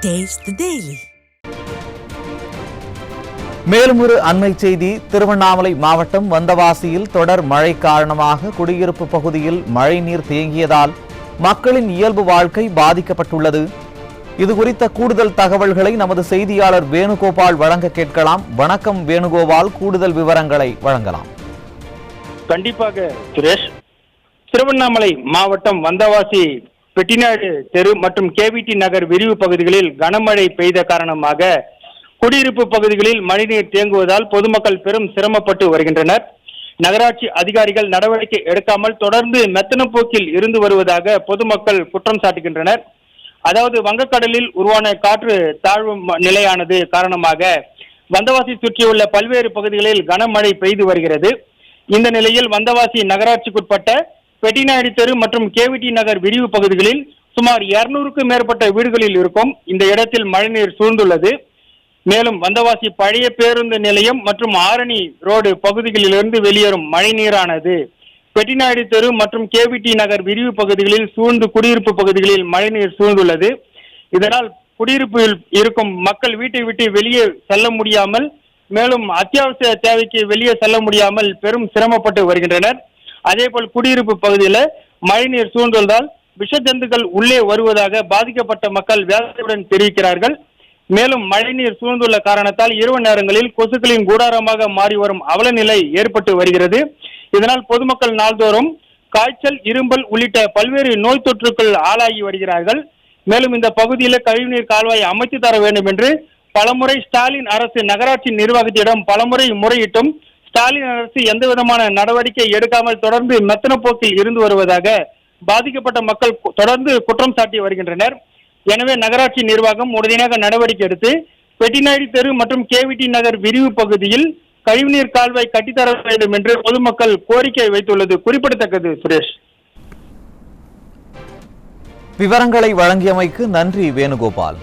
Taste the Daily. மேலும் ஒரு அண்மை செய்தி. திருவண்ணாமலை மாவட்டம் வந்தவாசியில் தொடர் மழை காரணமாக குடியிருப்பு பகுதியில் மழைநீர் தேங்கியதால் மக்களின் இயல்பு வாழ்க்கை பாதிக்கப்பட்டுள்ளது. இதுகுறித்த கூடுதல் தகவல்களை நமது செய்தியாளர் வேணுகோபால் வழங்க கேட்கலாம். வணக்கம் வேணுகோபால், கூடுதல் விவரங்களை வழங்கலாம். கண்டிப்பாக சுரேஷ். திருவண்ணாமலை மாவட்டம் வந்தவாசி பெட்டிநாடு தெரு மற்றும் கேவிடி நகர் விரிவு பகுதிகளில் கனமழை பெய்த காரணமாக குடியிருப்பு பகுதிகளில் மழைநீர் தேங்குவதால் பொதுமக்கள் பெரும் சிரமப்பட்டு வருகின்றனர். நகராட்சி அதிகாரிகள் நடவடிக்கை எடுக்காமல் தொடர்ந்து மெத்தன போக்கில் இருந்து வருவதாக பொதுமக்கள் குற்றம் சாட்டுகின்றனர். அதாவது வங்கக்கடலில் உருவான காற்று தாழ்வு நிலையானது காரணமாக வந்தவாசி சுற்றியுள்ள பல்வேறு பகுதிகளில் கனமழை பெய்து வருகிறது. இந்த நிலையில் வந்தவாசி நகராட்சிக்குட்பட்ட பெட்டிநாடு தெரு மற்றும் கேவிடி நகர் விரிவு பகுதிகளில் சுமார் 200க்கும் மேற்பட்ட வீடுகளில் இருக்கும் இந்த இடத்தில் மழைநீர் சூழ்ந்துள்ளது. மேலும் வந்தவாசி பழைய பேருந்து நிலையம் மற்றும் ஆரணி ரோடு பகுதிகளிலிருந்து வெளியேறும் மழைநீரானது பெட்டிநாடு தெரு மற்றும் கேவிடி நகர் விரிவு பகுதிகளில் சூழ்ந்து குடியிருப்பு பகுதிகளில் மழைநீர் சூழ்ந்துள்ளது. இதனால் குடியிருப்பில் இருக்கும் மக்கள் வீட்டை விட்டு வெளியே செல்ல முடியாமல், மேலும் அத்தியாவசிய தேவைக்கு வெளியே செல்ல முடியாமல் பெரும் சிரமப்பட்டு வருகின்றனர். அதேபோல் குடியிருப்பு பகுதியில் மழைநீர் சூழ்ந்துள்ளதால் விஷ ஜந்துக்கள் உள்ளே வருவதாக பாதிக்கப்பட்ட மக்கள் வேதனையுடன் தெரிவிக்கிறார்கள். மேலும் மழைநீர் சூழ்ந்துள்ள காரணத்தால் இரவு நேரங்களில் கொசுக்களின் கூடாரமாக மாறி வரும் அவலநிலை ஏற்பட்டு வருகிறது. இதனால் பொதுமக்கள் நாள்தோறும் காய்ச்சல், இரும்பல் உள்ளிட்ட பல்வேறு நோய் தொற்றுக்கள் ஆளாகி வருகிறார்கள். மேலும் இந்த பகுதியில் கழிவுநீர் கால்வாய் அமைத்து தர வேண்டும் என்று பலமுறை ஸ்டாலின் அரசு நகராட்சி நிர்வாகத்திடம் பலமுறை முறையிட்டும் ஸ்டாலின் அரசு எந்த விதமான நடவடிக்கை எடுக்காமல் தொடர்ந்து மெத்தன போக்கில் இருந்து வருவதாக பாதிக்கப்பட்ட மக்கள் தொடர்ந்து குற்றம் சாட்டி வருகின்றனர். எனவே நகராட்சி நிர்வாகம் உடனடியாக நடவடிக்கை எடுத்து பெட்டிநாடு தெரு மற்றும் கேவிடி நகர் விரிவு பகுதியில் கழிவுநீர் கால்வாய் கட்டித்தர வேண்டும் என்று பொதுமக்கள் கோரிக்கை வைத்துள்ளது குறிப்பிடத்தக்கது. சுரேஷ், விவரங்களை வழங்கியமைக்கு நன்றி வேணுகோபால்.